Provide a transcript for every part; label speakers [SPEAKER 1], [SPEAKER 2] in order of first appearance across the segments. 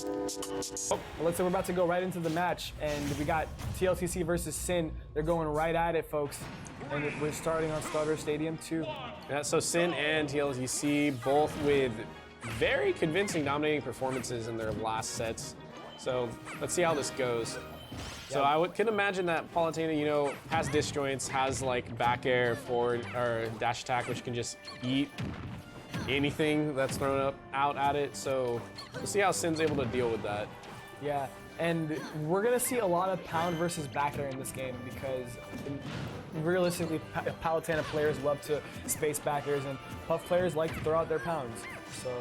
[SPEAKER 1] Oh, well, looks like we're about to go right into the match, and we got TLTC versus Sin. They're going right at it, folks. And we're starting on Starter Stadium 2.
[SPEAKER 2] Yeah, so Sin and TLTC both with very convincing dominating performances in their last sets. So let's see how this goes. So I can imagine that Palutena, you know, has disjoints, has like back air, forward, or dash attack, which can just eat anything that's thrown out at it. So we'll see how Sin's able to deal with that.
[SPEAKER 1] Yeah, and we're gonna see a lot of pound versus back air in this game because realistically, Palutena players love to space back airs, and Puff players like to throw out their pounds. So.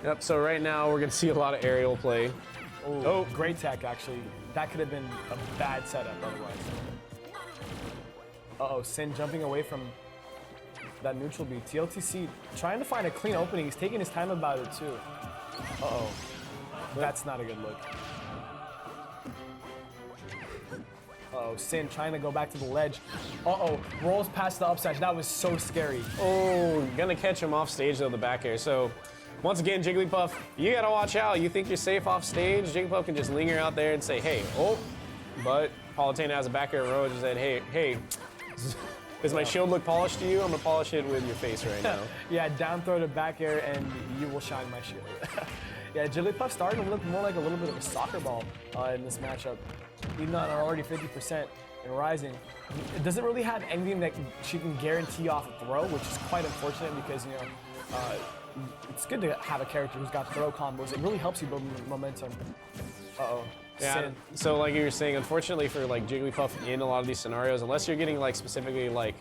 [SPEAKER 2] Yep. So right now we're gonna see a lot of aerial play.
[SPEAKER 1] Oh, great tech, actually. That could have been a bad setup otherwise. Uh-oh, Sin jumping away from that neutral B. TLTC trying to find a clean opening. He's taking his time about it, too. Uh-oh. That's not a good look. Uh-oh, Sin trying to go back to the ledge. Uh-oh, rolls past the upside. That was so scary.
[SPEAKER 2] Oh, gonna catch him off stage, though, the back air. So once again, Jigglypuff, you gotta watch out. You think you're safe off stage, Jigglypuff can just linger out there and say, hey, oh. But Palutena has a back air row and just said, hey, does my shield look polished to you? I'm gonna polish it with your face right now.
[SPEAKER 1] Yeah, down throw to back air and you will shine my shield. Yeah, Jigglypuff starting to look more like a little bit of a soccer ball in this matchup. Even though they're already 50% and rising. It doesn't really have anything that she can guarantee off a throw, which is quite unfortunate because, you know, it's good to have a character who's got throw combos. It really helps you build momentum. Uh-oh.
[SPEAKER 2] Yeah,
[SPEAKER 1] Sin.
[SPEAKER 2] so like you were saying, unfortunately for like Jigglypuff in a lot of these scenarios, unless you're getting like specifically like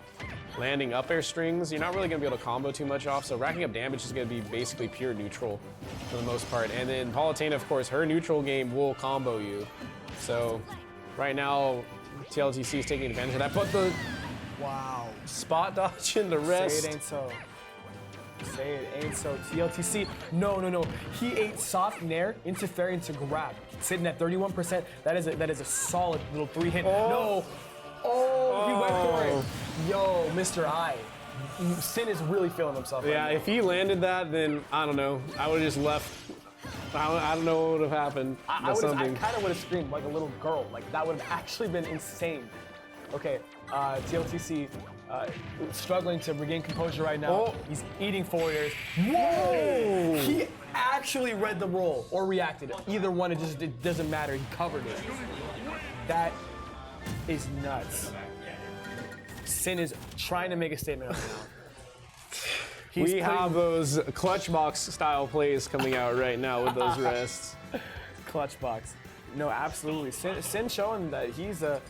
[SPEAKER 2] landing up air strings, you're not really gonna be able to combo too much off. So racking up damage is gonna be basically pure neutral for the most part. And then Palutena, of course, her neutral game will combo you. So right now, TLTC is taking advantage of that. But the spot dodge and the rest.
[SPEAKER 1] Say it ain't so. Say it ain't so. TLTC, no. He ate soft nair into fair into grab. Sitting at 31%. That is a solid little 3-hit.
[SPEAKER 2] Oh.
[SPEAKER 1] No. He went for it. Yo, Mr. I. Sin is really feeling himself.
[SPEAKER 2] Yeah,
[SPEAKER 1] right
[SPEAKER 2] if he landed that, then I don't know. I would have just left. I don't know what would have happened.
[SPEAKER 1] I kind of would have screamed like a little girl. Like that would have actually been insane. Okay, TLTC struggling to regain composure right now.
[SPEAKER 2] Oh.
[SPEAKER 1] He's eating forward airs. Whoa! He actually read the roll or reacted. Either one, it doesn't matter. He covered it. That is nuts. Sin is trying to make a statement right now.
[SPEAKER 2] We have those clutch box style plays coming out right now with those rests.
[SPEAKER 1] Clutch box. No, absolutely. Sin showing that he's a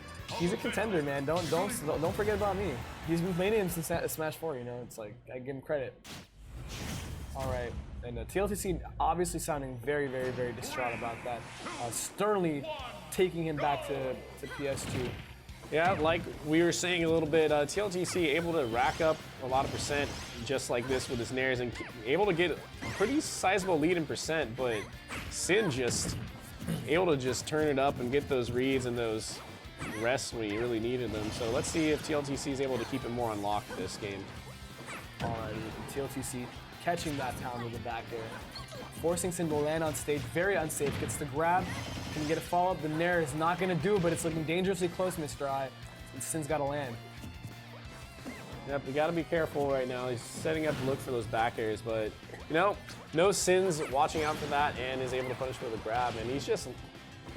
[SPEAKER 1] contender, man. Don't forget about me. He's been playing him since Smash 4. You know, it's like I give him credit. All right, and TLTC obviously sounding very, very, very distraught about that. Sternly taking him back to PS2.
[SPEAKER 2] Yeah, like we were saying a little bit, TLTC able to rack up a lot of percent just like this with his nairs and able to get a pretty sizable lead in percent, but Sin just able to just turn it up and get those reads and those rests when he really needed them. So let's see if TLTC is able to keep it more unlocked this game.
[SPEAKER 1] Alrighty, TLTC catching that pound with the back air. Forcing Sin to land on stage, very unsafe. Gets the grab, can get a follow-up. The nair is not gonna do it, but it's looking dangerously close, Mr. I. And Sin's gotta land.
[SPEAKER 2] Yep, you gotta be careful right now. He's setting up to look for those back airs, but you know, no Sin's watching out for that and is able to punish with a grab, and he's just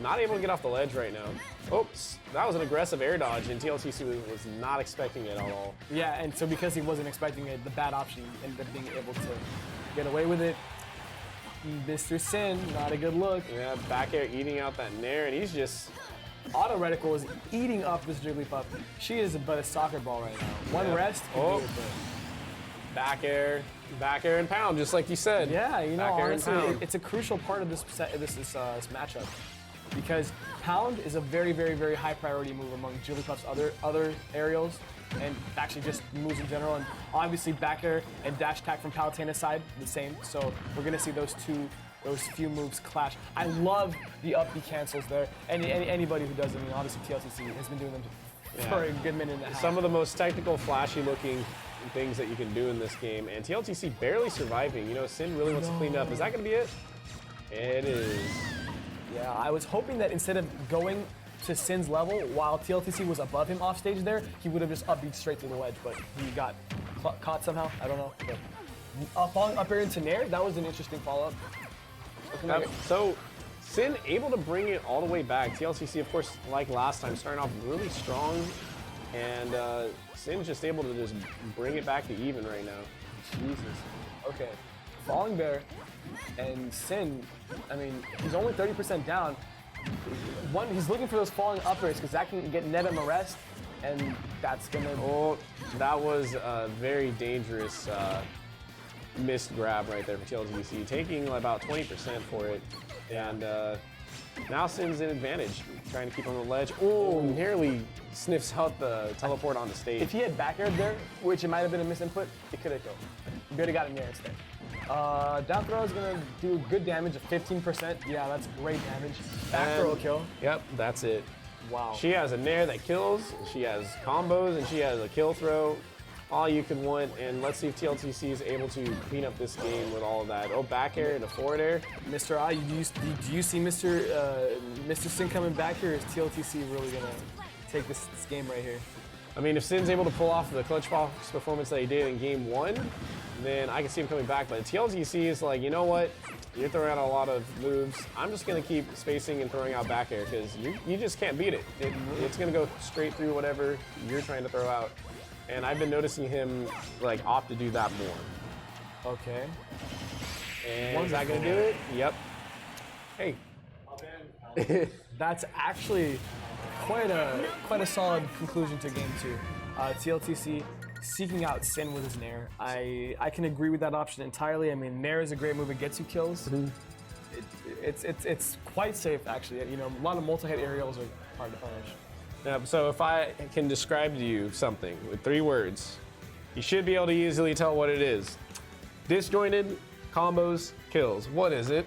[SPEAKER 2] not able to get off the ledge right now. Oops, that was an aggressive air dodge, and TLTC was not expecting it at all.
[SPEAKER 1] Yeah, and so because he wasn't expecting it, the bad option ended up being able to get away with it. Mr. Sin, not a good look.
[SPEAKER 2] Yeah, back air eating out that nair, and he's just...
[SPEAKER 1] Auto Reticle is eating up this Jigglypuff. She is but a soccer ball right now. One rest can do it, but...
[SPEAKER 2] Back air and pound, just like you said.
[SPEAKER 1] Yeah, you know,
[SPEAKER 2] back air
[SPEAKER 1] honestly,
[SPEAKER 2] and pound.
[SPEAKER 1] it's a crucial part of this matchup. Because pound is a very, very, very high priority move among Jigglypuff's other aerials, and actually just moves in general. And obviously back air and dash attack from Palutena's side, the same. So we're gonna see those few moves clash. I love the up B cancels there. Anybody who does it, I mean, obviously TLTC has been doing them for a good minute and a half.
[SPEAKER 2] Some of the most technical, flashy looking things that you can do in this game, and TLTC barely surviving. You know, Sin really wants to clean up. Is that gonna be it? It is.
[SPEAKER 1] Yeah, I was hoping that instead of going to Sin's level while TLTC was above him off stage there, he would have just upbeat straight through the ledge, but he got caught somehow. I don't know. But falling up air into Nair, that was an interesting follow-up.
[SPEAKER 2] So Sin able to bring it all the way back. TLTC, of course, like last time, starting off really strong, and Sin's just able to just bring it back to even right now.
[SPEAKER 1] Jesus. Okay. Falling Bear and Sin, I mean, he's only 30% down. One, he's looking for those falling up airs because that can get net him a rest, and that's gonna.
[SPEAKER 2] Oh, that was a very dangerous missed grab right there for TLTC, taking about 20% for it, and now Sin's in advantage, trying to keep on the ledge. Oh, nearly sniffs out the teleport on the stage.
[SPEAKER 1] If he had back aired there, which it might have been a misinput, it could have killed. He could have got him there instead. Down throw is gonna do good damage of 15%. Yeah, that's great damage. Back throw will kill.
[SPEAKER 2] Yep, that's it.
[SPEAKER 1] Wow.
[SPEAKER 2] She has a nair that kills, she has combos, and she has a kill throw. All you could want, and let's see if TLTC is able to clean up this game with all of that. Oh, back air and a forward air.
[SPEAKER 1] Mr. I, do you see Mr. Sin coming back here, or is TLTC really gonna take this game right here?
[SPEAKER 2] I mean, if Sin's able to pull off the clutch box performance that he did in game 1, then I can see him coming back. But TLTC is like, you know what? You're throwing out a lot of moves. I'm just going to keep spacing and throwing out back air because you just can't beat it. It's going to go straight through whatever you're trying to throw out. And I've been noticing him like opt to do that more.
[SPEAKER 1] Okay.
[SPEAKER 2] And is that going to do it? Yep. Hey.
[SPEAKER 1] That's actually quite a solid conclusion to game 2. TLTC seeking out Sin with his Nair. I can agree with that option entirely. I mean, Nair is a great move. It gets you kills. It's quite safe actually. You know, a lot of multi-hit aerials are hard to punish.
[SPEAKER 2] Yeah, so if I can describe to you something with 3 words, you should be able to easily tell what it is. Disjointed, combos, kills. What is it?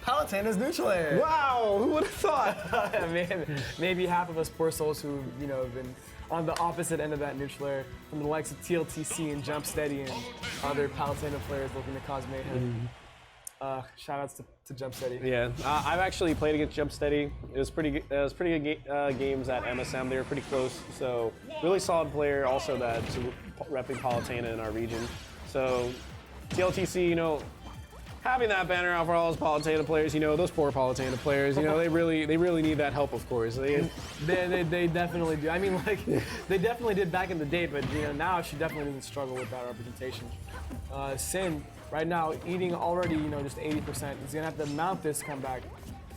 [SPEAKER 1] Palutena's neutral air.
[SPEAKER 2] Wow, who would have thought?
[SPEAKER 1] Man, maybe half of us poor souls who, you know, have been on the opposite end of that neutral air, from the likes of TLTC and Jump Steady and other Palutena players looking to cause mayhem. Shout outs to Jump Steady.
[SPEAKER 2] Yeah, I've actually played against Jump Steady. It was pretty good games at MSM. They were pretty close. So really solid player. Also that's repping Palutena in our region. So TLTC, you know, having that banner out for all those Palutena players, you know, those poor Palutena players, you know, they really need that help, of course. They
[SPEAKER 1] definitely do. I mean, like, they definitely did back in the day, but, you know, now she definitely doesn't struggle with that representation. Sin, right now, eating already, you know, just 80%. He's going to have to mount this comeback,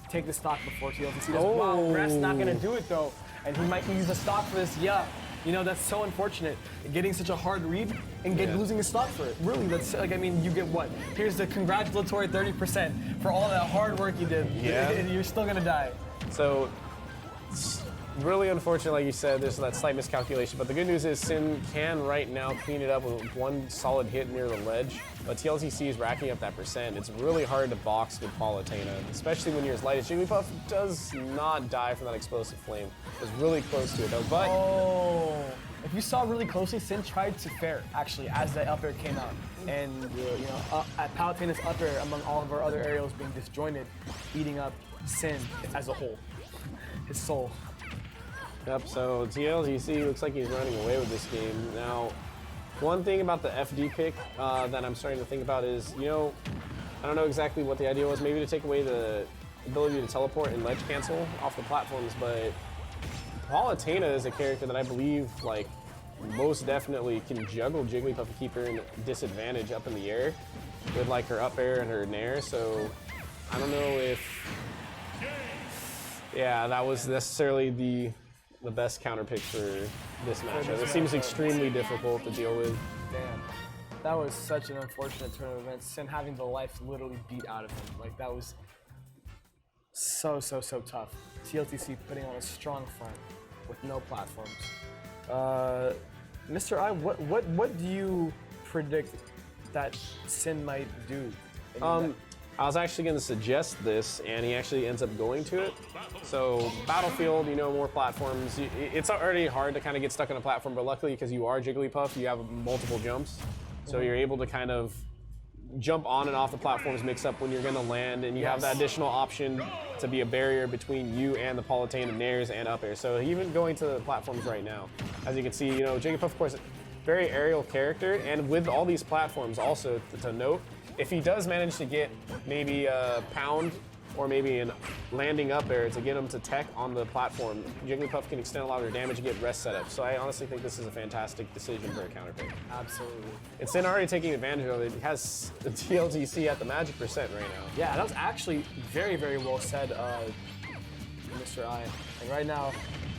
[SPEAKER 1] take the stock before TLTC does. Wow, Rest's not going to do it, though, and he might use the stock for this. Yeah. You know, that's so unfortunate. Getting such a hard read and losing his stock for it. Really, that's like, I mean, you get what? Here's the congratulatory 30% for all that hard work you did.
[SPEAKER 2] Yeah.
[SPEAKER 1] And you're still gonna die.
[SPEAKER 2] So, it's really unfortunate, like you said, there's that slight miscalculation. But the good news is Sin can right now clean it up with one solid hit near the ledge. But TLTC is racking up that percent. It's really hard to box with Palutena, especially when you're as light as Jigglypuff. Does not die from that explosive flame. It was really close to it though. But
[SPEAKER 1] if you saw really closely, Sin tried to fair actually as the up air came out, and you know, at Palutena's up air among all of our other aerials being disjointed, eating up Sin as a whole, his soul.
[SPEAKER 2] Yep, so TLTC looks like he's running away with this game. Now, one thing about the FD pick that I'm starting to think about is, you know, I don't know exactly what the idea was, maybe to take away the ability to teleport and ledge cancel off the platforms, but Palutena is a character that I believe, like, most definitely can juggle Jigglypuff and keep her in disadvantage up in the air with, like, her up air and her nair, so I don't know if, yeah, that was necessarily the best counter pick for this matchup. It seems extremely difficult to deal with.
[SPEAKER 1] Damn. That was such an unfortunate turn of events. Sin having the life literally beat out of him. Like, that was so tough. TLTC putting on a strong front with no platforms. Mr. I, what do you predict that Sin might do?
[SPEAKER 2] I was actually going to suggest this, and he actually ends up going to it. So Battlefield, you know, more platforms. It's already hard to kind of get stuck on a platform, but luckily, because you are Jigglypuff, you have multiple jumps. So you're able to kind of jump on and off the platforms mix up when you're going to land, and you have that additional option to be a barrier between you and the Palutena nairs and up air. So even going to the platforms right now, as you can see, you know, Jigglypuff, of course, very aerial character, and with all these platforms also to note, if he does manage to get maybe a pound or maybe a landing up air to get him to tech on the platform, Jigglypuff can extend a lot of their damage and get rest set up. So I honestly think this is a fantastic decision for a counter pick.
[SPEAKER 1] Absolutely.
[SPEAKER 2] And Sin already taking advantage of it. He has the TLTC at the magic percent right now.
[SPEAKER 1] Yeah, that was actually very, very well said, Mr. I. And right now,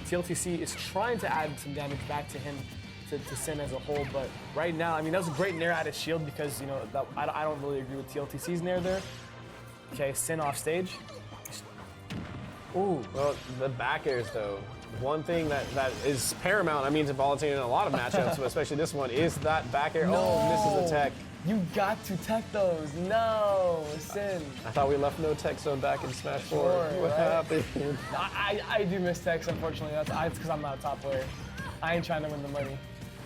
[SPEAKER 1] TLTC is trying to add some damage back to him, to Sin as a whole, but right now, I mean, that was a great nair out of shield because, you know, I don't really agree with TLTC's nair there. Okay, Sin off stage.
[SPEAKER 2] Ooh. Well, the back airs though. One thing that is paramount, I mean, to Palutena in a lot of matchups, but especially this one, is that back air.
[SPEAKER 1] No.
[SPEAKER 2] Oh, misses the tech.
[SPEAKER 1] You got to tech those. No, Sin.
[SPEAKER 2] I thought we left no tech zone back in Smash 4.
[SPEAKER 1] Sure,
[SPEAKER 2] What happened?
[SPEAKER 1] I do miss techs, unfortunately. That's because I'm not a top player. I ain't trying to win the money.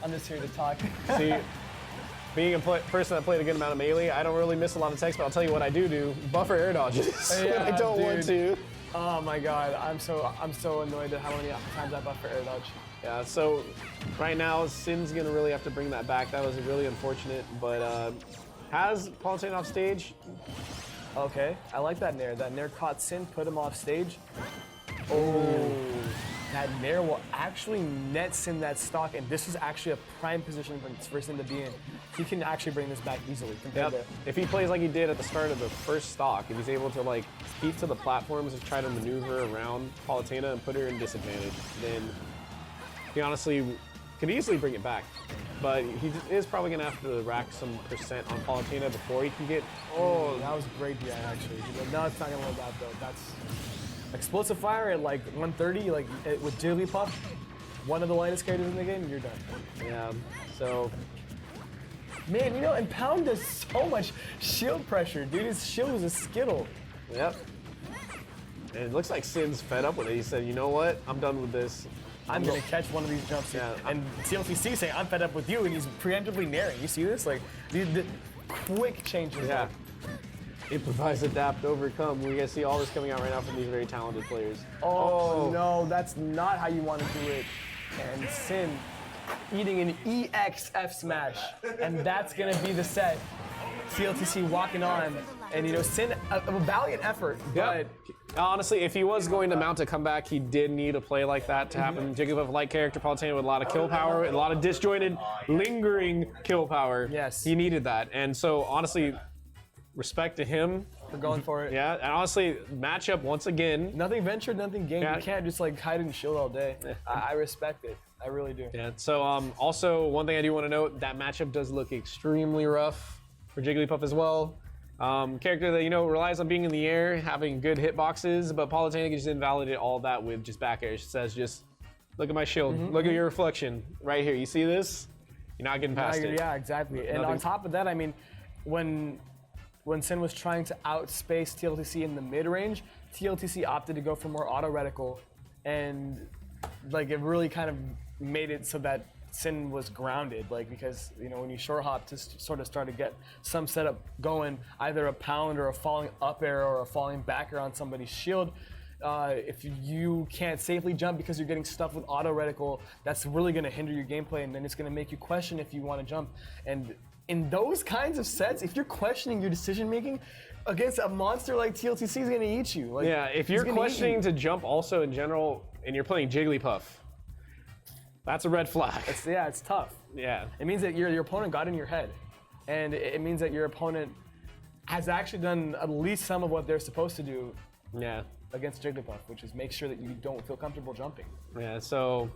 [SPEAKER 1] I'm just here to talk.
[SPEAKER 2] See, being a person that played a good amount of melee, I don't really miss a lot of techs, but I'll tell you what I do. Buffer air dodges when I don't want to.
[SPEAKER 1] Oh my god, I'm so annoyed at how many times I buffer air dodge.
[SPEAKER 2] Yeah, so right now, Sin's gonna really have to bring that back. That was really unfortunate, but has Palutena off stage?
[SPEAKER 1] Okay, I like that nair. That nair caught Sin, put him off stage. Oh, that nair will actually net Sin that stock, and this is actually a prime position for Sin to be in. He can actually bring this back easily compared to...
[SPEAKER 2] If he plays like he did at the start of the first stock, if he's able to like keep to the platforms and try to maneuver around Palutena and put her in disadvantage, then he honestly could easily bring it back. But he is probably gonna have to rack some percent on Palutena before he can get...
[SPEAKER 1] Oh, that was a great DI actually. No, it's not gonna let that though. That's... Explosive Fire at like 130, like with Jigglypuff, one of the lightest characters in the game, you're done.
[SPEAKER 2] Yeah, so...
[SPEAKER 1] Man, you know, and Pound does so much shield pressure, dude. His shield was a skittle.
[SPEAKER 2] Yep. And it looks like Sin's fed up with it. He said, you know what? I'm done with this.
[SPEAKER 1] I'm gonna catch one of these jumps.
[SPEAKER 2] Yeah,
[SPEAKER 1] and TLTC saying, I'm fed up with you, and he's preemptively nairing. You see this? Like, the quick changes.
[SPEAKER 2] Yeah. Improvise, adapt, overcome. We're gonna see all this coming out right now from these very talented players.
[SPEAKER 1] Oh, no, that's not how you want to do it. And Sin eating an EX F smash, and that's gonna be the set. TLTC walking on, and you know, Sin, a valiant effort, but...
[SPEAKER 2] Honestly, if he was going to mount a comeback, he did need a play like that to happen. Jigglypuff light character, Palutena with a lot of kill power, a lot of disjointed, lingering kill power.
[SPEAKER 1] Yes.
[SPEAKER 2] He needed that, and so honestly, respect to him.
[SPEAKER 1] For going for it.
[SPEAKER 2] Yeah, and honestly, matchup once again.
[SPEAKER 1] Nothing ventured, nothing gained.
[SPEAKER 2] Yeah.
[SPEAKER 1] You can't just like hide and shield all day. I respect it. I really do.
[SPEAKER 2] Yeah, so also one thing I do want to note, that matchup does look extremely rough for Jigglypuff as well. Character that, you know, relies on being in the air, having good hitboxes, but Palutena can just invalidate all that with just back air. She says, just look at my shield, look at your reflection right here. You see this? You're not getting past it.
[SPEAKER 1] Yeah, exactly. And on top of that, I mean, when Sin was trying to outspace TLTC in the mid-range, TLTC opted to go for more auto reticle, and like it really kind of made it so that Sin was grounded, like, because, you know, when you short hop to sort of start to get some setup going, either a pound or a falling up air or a falling back air on somebody's shield, if you can't safely jump because you're getting stuffed with auto reticle, that's really going to hinder your gameplay, and then it's going to make you question if you want to jump. And in those kinds of sets, if you're questioning your decision making against a monster like TLTC, is going to eat you. Like,
[SPEAKER 2] yeah, if you're questioning to jump also in general, and you're playing Jigglypuff, that's a red flag.
[SPEAKER 1] It's tough.
[SPEAKER 2] Yeah.
[SPEAKER 1] It means that your opponent got in your head. And it means that your opponent has actually done at least some of what they're supposed to do against Jigglypuff, which is make sure that you don't feel comfortable jumping.
[SPEAKER 2] Yeah, so